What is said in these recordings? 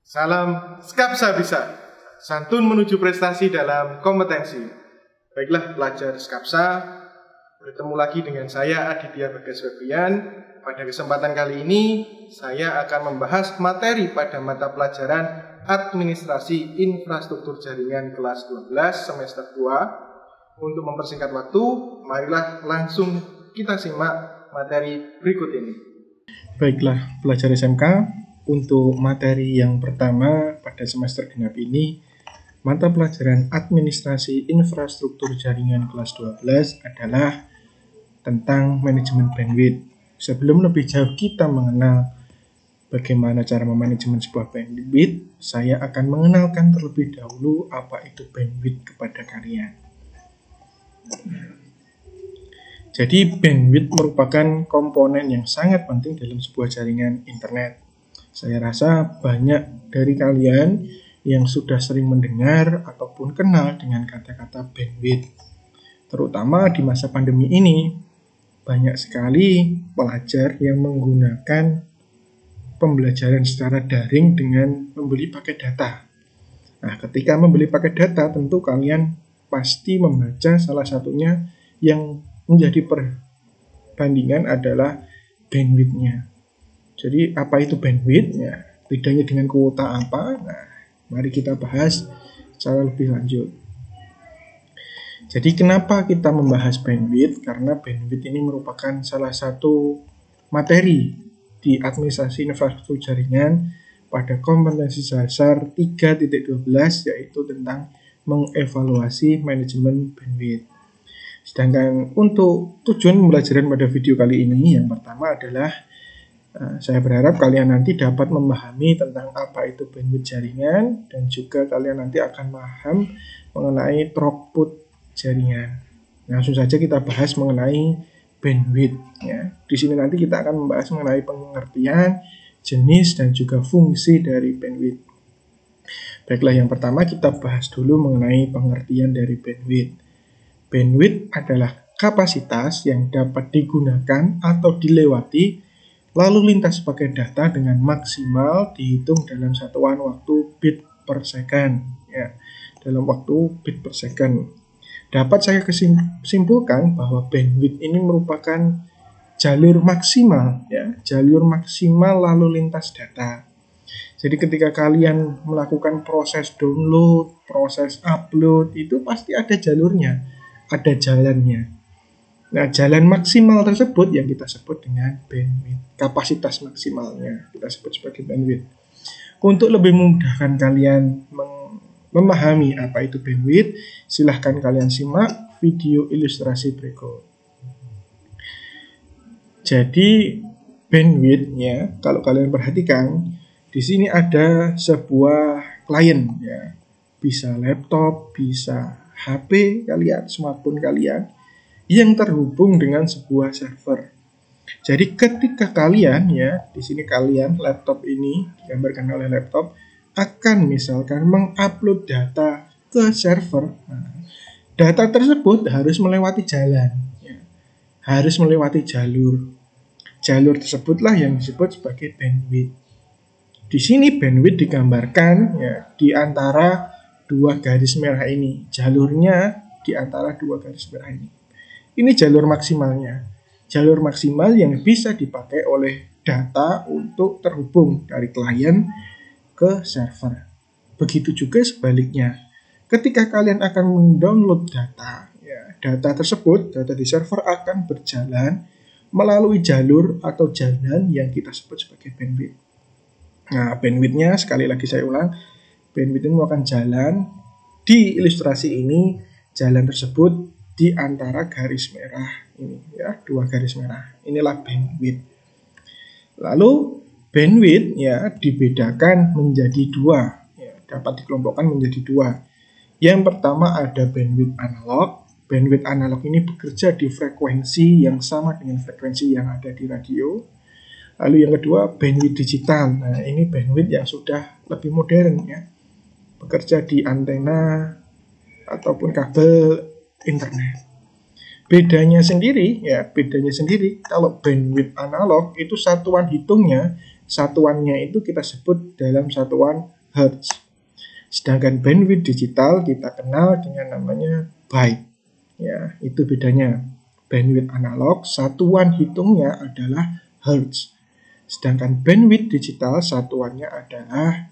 Salam Skapsa Bisa, santun menuju prestasi dalam kompetensi. Baiklah pelajar Skapsa, bertemu lagi dengan saya Aditya Bagas Febrian. Pada kesempatan kali ini, saya akan membahas materi pada mata pelajaran Administrasi Infrastruktur Jaringan kelas 12 semester 2. Untuk mempersingkat waktu, marilah langsung kita simak materi berikut ini. Baiklah pelajar SMK, untuk materi yang pertama pada semester genap ini, mata pelajaran Administrasi Infrastruktur Jaringan kelas 12 adalah tentang manajemen bandwidth. Sebelum lebih jauh kita mengenal bagaimana cara memanajemen sebuah bandwidth, saya akan mengenalkan terlebih dahulu apa itu bandwidth kepada kalian. Jadi bandwidth merupakan komponen yang sangat penting dalam sebuah jaringan internet. Saya rasa banyak dari kalian yang sudah sering mendengar ataupun kenal dengan kata-kata bandwidth. Terutama di masa pandemi ini, banyak sekali pelajar yang menggunakan pembelajaran secara daring dengan membeli paket data. Nah, ketika membeli paket data, tentu kalian pasti membaca salah satunya yang menjadi perbandingan adalah bandwidth-nya. Jadi apa itu bandwidth? Ya, bedanya dengan kuota apa? Nah, mari kita bahas secara lebih lanjut. Jadi kenapa kita membahas bandwidth? Karena bandwidth ini merupakan salah satu materi di administrasi infrastruktur jaringan pada kompetensi dasar 3.12, yaitu tentang mengevaluasi manajemen bandwidth. Sedangkan untuk tujuan pembelajaran pada video kali ini, yang pertama adalah saya berharap kalian nanti dapat memahami tentang apa itu bandwidth jaringan, dan juga kalian nanti akan paham mengenai throughput jaringan. Langsung saja kita bahas mengenai bandwidth. Ya. Di sini nanti kita akan membahas mengenai pengertian, jenis, dan juga fungsi dari bandwidth. Baiklah, yang pertama kita bahas dulu mengenai pengertian dari bandwidth. Bandwidth adalah kapasitas yang dapat digunakan atau dilewati lalu lintas paket data dengan maksimal dihitung dalam satuan waktu bit per second. Ya, dalam waktu bit per second. Dapat saya simpulkan bahwa bandwidth ini merupakan jalur maksimal, ya, jalur maksimal lalu lintas data. Jadi ketika kalian melakukan proses download, proses upload, itu pasti ada jalurnya, ada jalannya. Nah, jalan maksimal tersebut yang kita sebut dengan bandwidth. Kapasitas maksimalnya kita sebut sebagai bandwidth. Untuk lebih memudahkan kalian memahami apa itu bandwidth, silahkan kalian simak video ilustrasi berikut. Jadi bandwidth-nya, kalau kalian perhatikan, di sini ada sebuah klien, ya. Bisa laptop, bisa HP kalian, smartphone kalian, yang terhubung dengan sebuah server. Jadi ketika kalian, ya, di sini kalian, laptop ini digambarkan oleh laptop, akan misalkan mengupload data ke server. Nah, data tersebut harus melewati jalan, ya, harus melewati jalur. Jalur tersebutlah yang disebut sebagai bandwidth. Di sini bandwidth digambarkan, ya, di antara dua garis merah ini. Jalurnya di antara dua garis merah ini. Ini jalur maksimalnya. Jalur maksimal yang bisa dipakai oleh data untuk terhubung dari klien ke server. Begitu juga sebaliknya. Ketika kalian akan mendownload data, ya, data tersebut, data di server akan berjalan melalui jalur atau jalan yang kita sebut sebagai bandwidth. Nah, bandwidth-nya, sekali lagi saya ulang, bandwidth ini merupakan jalan. Di ilustrasi ini, jalan tersebut di antara garis merah ini, ya, dua garis merah. Inilah bandwidth. Lalu bandwidth, ya, dibedakan menjadi dua, ya, dapat dikelompokkan menjadi dua. Yang pertama ada bandwidth analog. Bandwidth analog ini bekerja di frekuensi yang sama dengan frekuensi yang ada di radio. Lalu yang kedua bandwidth digital. Nah, ini bandwidth yang sudah lebih modern, ya, bekerja di antena ataupun kabel internet. Bedanya sendiri, kalau bandwidth analog itu satuan hitungnya, satuannya itu kita sebut dalam satuan Hz. Sedangkan bandwidth digital kita kenal dengan namanya byte. Ya, itu bedanya. Bandwidth analog satuan hitungnya adalah Hz. Sedangkan bandwidth digital satuannya adalah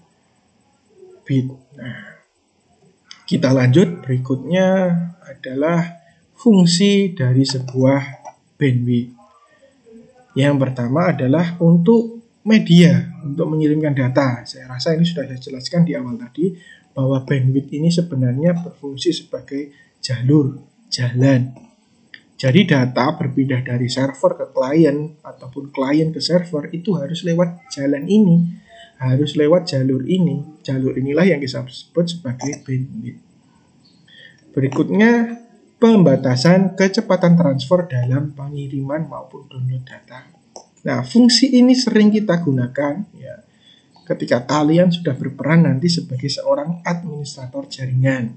bit. Nah, kita lanjut. Berikutnya adalah fungsi dari sebuah bandwidth. Yang pertama adalah untuk media, untuk mengirimkan data. Saya rasa ini sudah saya jelaskan di awal tadi, bahwa bandwidth ini sebenarnya berfungsi sebagai jalur, jalan. Jadi data berpindah dari server ke klien, ataupun klien ke server, itu harus lewat jalan ini, harus lewat jalur ini. Jalur inilah yang kita sebut sebagai bandwidth. Berikutnya, pembatasan kecepatan transfer dalam pengiriman maupun download data. Nah, fungsi ini sering kita gunakan ya, ketika kalian sudah berperan nanti sebagai seorang administrator jaringan.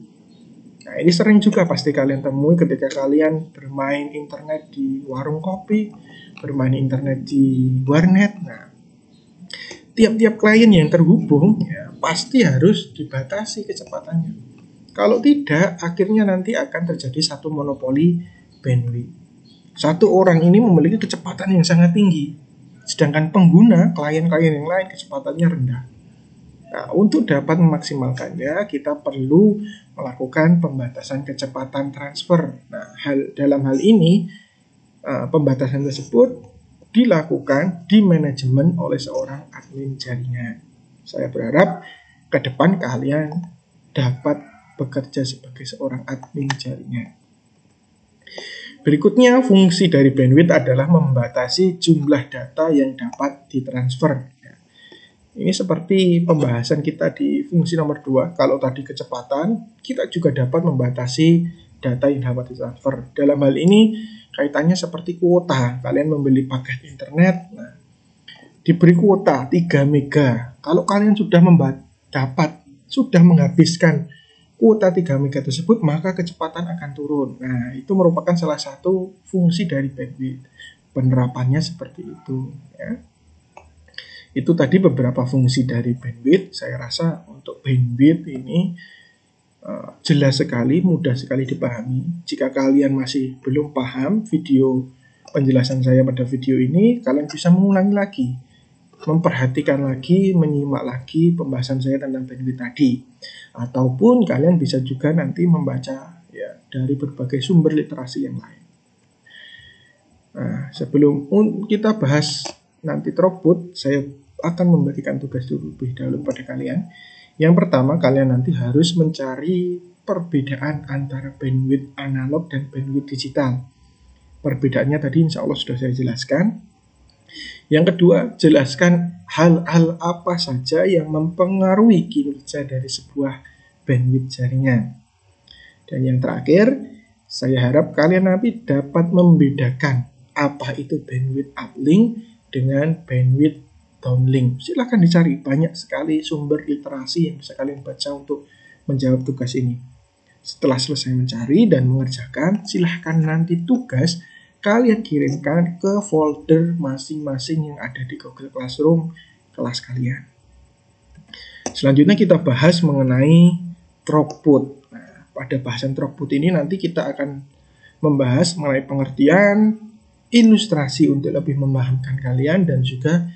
Nah, ini sering juga pasti kalian temui ketika kalian bermain internet di warung kopi, bermain internet di warnet. Nah, tiap-tiap klien yang terhubung ya, pasti harus dibatasi kecepatannya. Kalau tidak, akhirnya nanti akan terjadi satu monopoli bandwidth. Satu orang ini memiliki kecepatan yang sangat tinggi, sedangkan pengguna, klien-klien yang lain kecepatannya rendah. Nah, untuk dapat memaksimalkannya, kita perlu melakukan pembatasan kecepatan transfer. Nah, dalam hal ini, pembatasan tersebut dilakukan di manajemen oleh seorang admin jaringan. Saya berharap ke depan kalian dapat bekerja sebagai seorang admin jaringan. Berikutnya, fungsi dari bandwidth adalah membatasi jumlah data yang dapat ditransfer. Ini seperti pembahasan kita di fungsi nomor 2. Kalau tadi kecepatan, kita juga dapat membatasi data yang dapat ditransfer. Dalam hal ini, kaitannya seperti kuota. Kalian membeli paket internet, nah, diberi kuota 3 mega. Kalau kalian sudah sudah menghabiskan kuota 3 mega tersebut, maka kecepatan akan turun. Nah, itu merupakan salah satu fungsi dari bandwidth. Penerapannya seperti itu. Ya. Itu tadi beberapa fungsi dari bandwidth. Saya rasa untuk bandwidth ini jelas sekali, mudah sekali dipahami. Jika kalian masih belum paham penjelasan saya pada video ini, kalian bisa mengulangi lagi, memperhatikan lagi, menyimak lagi pembahasan saya tentang bandwidth tadi. Ataupun kalian bisa juga nanti membaca ya dari berbagai sumber literasi yang lain. Nah, sebelum kita bahas nanti throughput, saya akan memberikan tugas lebih dahulu pada kalian. Yang pertama, kalian nanti harus mencari perbedaan antara bandwidth analog dan bandwidth digital. Perbedaannya tadi insya Allah sudah saya jelaskan. Yang kedua, jelaskan hal-hal apa saja yang mempengaruhi kinerja dari sebuah bandwidth jaringan. Dan yang terakhir, saya harap kalian nanti dapat membedakan apa itu bandwidth uplink dengan bandwidth downlink. Silahkan dicari, banyak sekali sumber literasi yang bisa kalian baca untuk menjawab tugas ini. Setelah selesai mencari dan mengerjakan, silahkan nanti tugas kalian kirimkan ke folder masing-masing yang ada di Google Classroom kelas kalian. Selanjutnya kita bahas mengenai throughput. Nah, pada bahasan throughput ini nanti kita akan membahas mengenai pengertian, ilustrasi untuk lebih memahamkan kalian, dan juga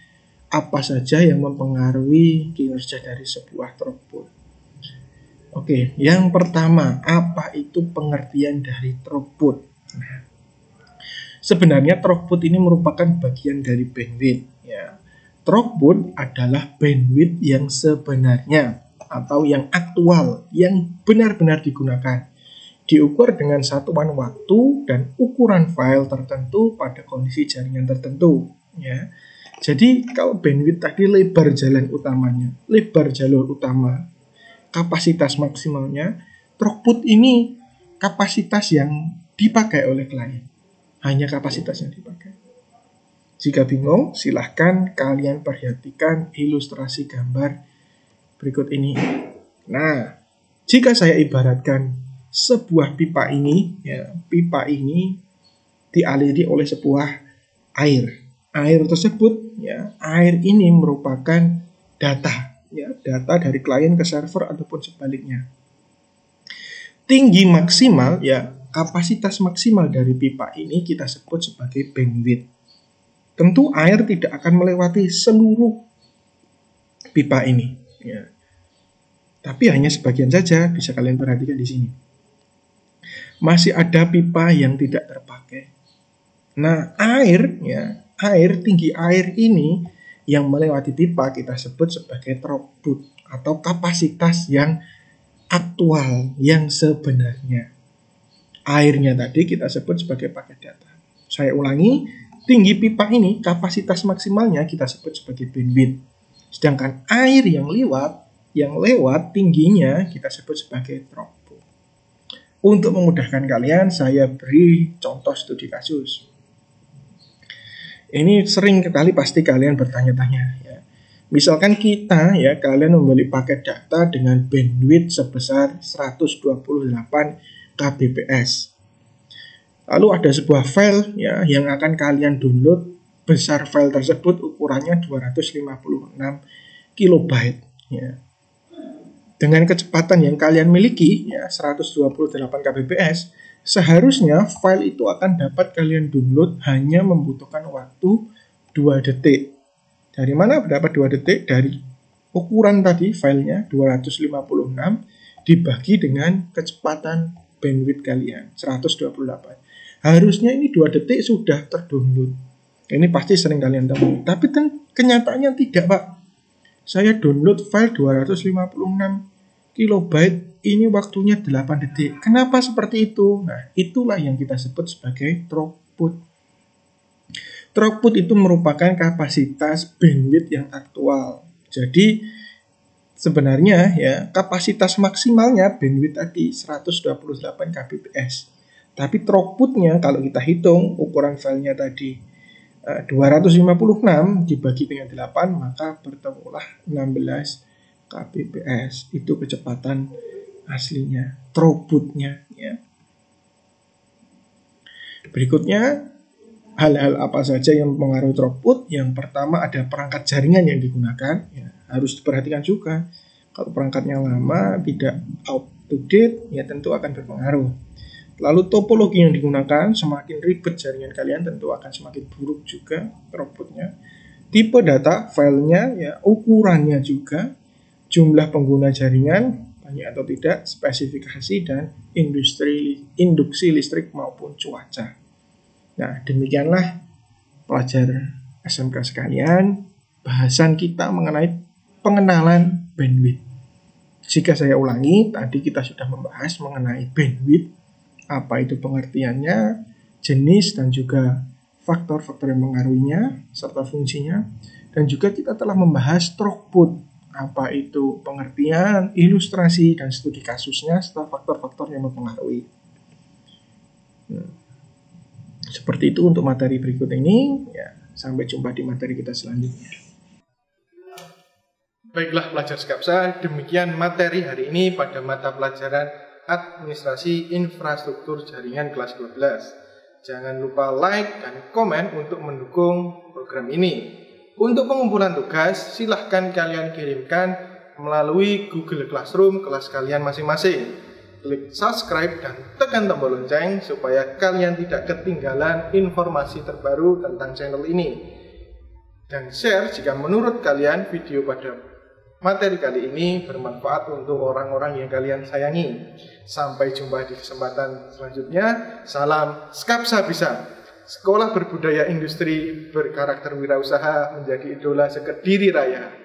apa saja yang mempengaruhi kinerja dari sebuah throughput. Oke, yang pertama, apa itu pengertian dari throughput? Nah, sebenarnya throughput ini merupakan bagian dari bandwidth. Ya. Throughput adalah bandwidth yang sebenarnya atau yang aktual, yang benar-benar digunakan. Diukur dengan satuan waktu dan ukuran file tertentu pada kondisi jaringan tertentu. Ya. Jadi kalau bandwidth tadi lebar jalan utamanya, lebar jalur utama, kapasitas maksimalnya, throughput ini kapasitas yang dipakai oleh klien. Hanya kapasitas yang dipakai. Jika bingung, silahkan kalian perhatikan ilustrasi gambar berikut ini. Nah, jika saya ibaratkan sebuah pipa ini, ya, pipa ini dialiri oleh sebuah air. Air tersebut, ya, air ini merupakan data. ya, data dari klien ke server ataupun sebaliknya. Tinggi maksimal, ya, kapasitas maksimal dari pipa ini kita sebut sebagai bandwidth. Tentu air tidak akan melewati seluruh pipa ini, ya. Tapi hanya sebagian saja, bisa kalian perhatikan di sini. Masih ada pipa yang tidak terpakai. Nah, tinggi air ini yang melewati pipa kita sebut sebagai throughput atau kapasitas yang aktual, yang sebenarnya. Airnya tadi kita sebut sebagai paket data. Saya ulangi, tinggi pipa ini kapasitas maksimalnya kita sebut sebagai bandwidth. Sedangkan air yang lewat tingginya kita sebut sebagai throughput. Untuk memudahkan kalian, saya beri contoh studi kasus. Ini sering kali pasti kalian bertanya-tanya, ya. Misalkan kalian membeli paket data dengan bandwidth sebesar 128 kbps. Lalu ada sebuah file, ya, yang akan kalian download. Besar file tersebut ukurannya 256 kilobyte, ya. Dengan kecepatan yang kalian miliki, ya, 128 kbps, seharusnya file itu akan dapat kalian download hanya membutuhkan waktu 2 detik. Dari mana dapat 2 detik? Dari ukuran tadi filenya 256 dibagi dengan kecepatan bandwidth kalian 128. Harusnya ini 2 detik sudah terdownload. Ini pasti sering kalian temui. Tapi kenyataannya tidak, Pak. Saya download file 256 kilobyte, ini waktunya 8 detik. Kenapa seperti itu? Nah, itulah yang kita sebut sebagai throughput. Throughput itu merupakan kapasitas bandwidth yang aktual. Jadi, sebenarnya, ya, kapasitas maksimalnya bandwidth tadi 128 kbps. Tapi throughputnya kalau kita hitung ukuran filenya tadi 256 dibagi dengan 8, maka bertemulah 16 kbps. Itu kecepatan aslinya, throughputnya, ya. Berikutnya, hal-hal apa saja yang mempengaruhi throughput? Yang pertama ada perangkat jaringan yang digunakan, ya, harus diperhatikan juga. Kalau perangkatnya lama, tidak up to date, ya tentu akan berpengaruh. Lalu topologi yang digunakan, semakin ribet jaringan kalian tentu akan semakin buruk juga throughputnya. Tipe data, filenya, ya, ukurannya juga, jumlah pengguna jaringan, banyak atau tidak, spesifikasi, dan induksi listrik maupun cuaca. Nah, demikianlah pelajar SMK sekalian, bahasan kita mengenai pengenalan bandwidth. Jika saya ulangi, tadi kita sudah membahas mengenai bandwidth, apa itu pengertiannya, jenis dan juga faktor-faktor yang mengaruhinya, serta fungsinya. Dan juga kita telah membahas throughput, apa itu pengertian, ilustrasi, dan studi kasusnya, serta faktor-faktor yang mempengaruhi. Seperti itu untuk materi berikut ini. Ya, sampai jumpa di materi kita selanjutnya. Baiklah pelajar Skapsa, demikian materi hari ini pada mata pelajaran Administrasi Infrastruktur Jaringan kelas 12. Jangan lupa like dan komen untuk mendukung program ini. Untuk pengumpulan tugas, silahkan kalian kirimkan melalui Google Classroom kelas kalian masing-masing. Klik subscribe dan tekan tombol lonceng supaya kalian tidak ketinggalan informasi terbaru tentang channel ini. Dan share jika menurut kalian video pada materi kali ini bermanfaat untuk orang-orang yang kalian sayangi. Sampai jumpa di kesempatan selanjutnya. Salam Skapsa Bisa. Sekolah berbudaya industri berkarakter wirausaha menjadi idola sekediri raya.